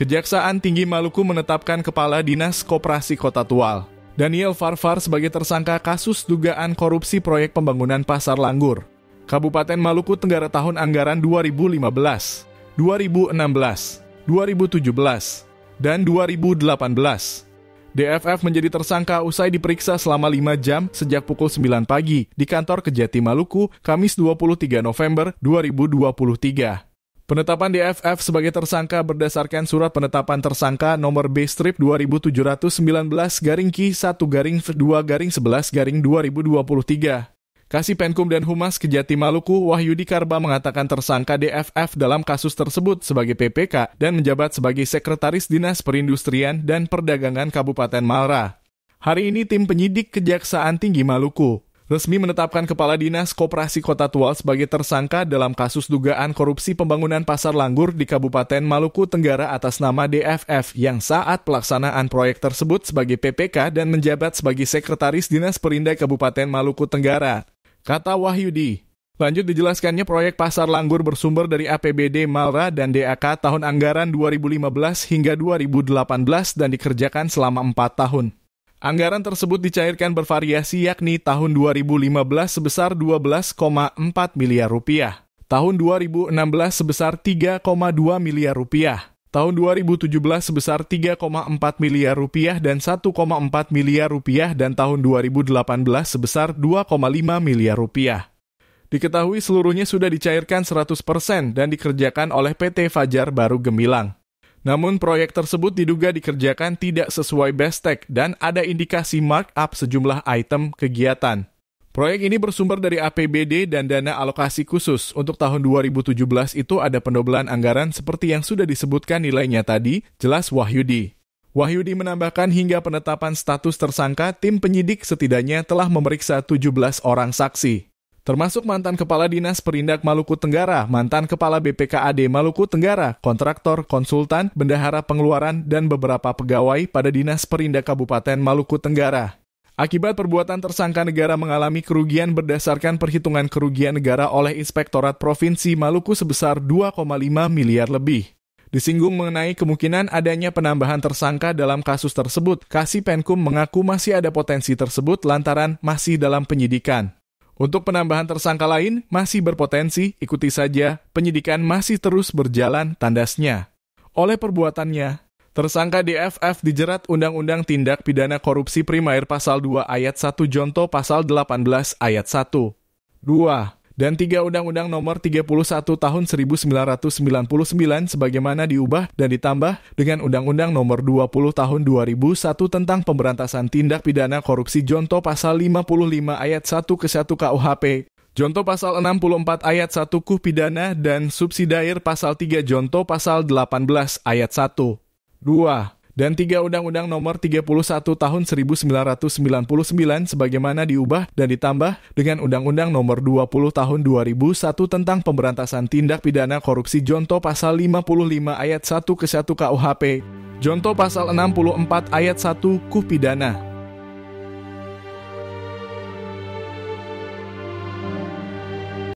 Kejaksaan Tinggi Maluku menetapkan Kepala Dinas Koperasi Kota Tual, Daniel Farfar sebagai tersangka kasus dugaan korupsi proyek pembangunan Pasar Langgur, Kabupaten Maluku Tenggara tahun anggaran 2015, 2016, 2017, dan 2018. DFF menjadi tersangka usai diperiksa selama 5 jam sejak pukul 9 pagi di kantor Kejati Maluku, Kamis 23 November 2023. Penetapan DFF sebagai tersangka berdasarkan Surat Penetapan Tersangka nomor B-Strip 2719-Ki-1-2-11-2023. Kasih-Penkum dan Humas Kejati Maluku, Wahyudi Karba mengatakan tersangka DFF dalam kasus tersebut sebagai PPK dan menjabat sebagai Sekretaris Dinas Perindustrian dan Perdagangan Kabupaten Malra. Hari ini tim penyidik Kejaksaan Tinggi Maluku resmi menetapkan Kepala Dinas Koperasi Kota Tual sebagai tersangka dalam kasus dugaan korupsi pembangunan Pasar Langgur di Kabupaten Maluku Tenggara atas nama DFF yang saat pelaksanaan proyek tersebut sebagai PPK dan menjabat sebagai Sekretaris Dinas Perindah Kabupaten Maluku Tenggara. Kata Wahyudi. Lanjut dijelaskannya, proyek Pasar Langgur bersumber dari APBD Malra dan DAK tahun anggaran 2015 hingga 2018 dan dikerjakan selama 4 tahun. Anggaran tersebut dicairkan bervariasi yakni tahun 2015 sebesar 12,4 miliar rupiah, tahun 2016 sebesar 3,2 miliar rupiah, tahun 2017 sebesar 3,4 miliar rupiah dan 1,4 miliar rupiah dan tahun 2018 sebesar 2,5 miliar rupiah. Diketahui seluruhnya sudah dicairkan 100% dan dikerjakan oleh PT Fajar Baru Gemilang. Namun proyek tersebut diduga dikerjakan tidak sesuai BESTEK dan ada indikasi markup sejumlah item kegiatan. Proyek ini bersumber dari APBD dan dana alokasi khusus. Untuk tahun 2017 itu ada pendobelan anggaran seperti yang sudah disebutkan nilainya tadi, jelas Wahyudi. Wahyudi menambahkan hingga penetapan status tersangka, tim penyidik setidaknya telah memeriksa 17 orang saksi. Termasuk mantan Kepala Dinas Perindak Maluku Tenggara, mantan Kepala BPKAD Maluku Tenggara, kontraktor, konsultan, bendahara pengeluaran, dan beberapa pegawai pada Dinas Perindak Kabupaten Maluku Tenggara. Akibat perbuatan tersangka, negara mengalami kerugian berdasarkan perhitungan kerugian negara oleh Inspektorat Provinsi Maluku sebesar 2,5 miliar lebih. Disinggung mengenai kemungkinan adanya penambahan tersangka dalam kasus tersebut, Kasih-Penkum mengaku masih ada potensi tersebut lantaran masih dalam penyidikan. Untuk penambahan tersangka lain masih berpotensi, ikuti saja, penyidikan masih terus berjalan, tandasnya. Oleh perbuatannya, tersangka DFF dijerat Undang-Undang Tindak Pidana Korupsi Primair Pasal 2 Ayat 1 Jonto Pasal 18 Ayat 1, 2, dan 3 Undang-Undang Nomor 31 Tahun 1999 sebagaimana diubah dan ditambah dengan Undang-Undang Nomor 20 Tahun 2001 tentang Pemberantasan Tindak Pidana Korupsi Jonto Pasal 55 Ayat 1 ke 1 KUHP, Jonto Pasal 64 Ayat 1 KUH Pidana dan Subsidiar Pasal 3 Jonto Pasal 18 Ayat 1, 2, dan 3 Undang-Undang Nomor 31 Tahun 1999 sebagaimana diubah dan ditambah dengan Undang-Undang Nomor 20 Tahun 2001 tentang Pemberantasan Tindak Pidana Korupsi Jonto Pasal 55 Ayat 1 ke 1 KUHP, Jonto Pasal 64 Ayat 1 KUH Pidana.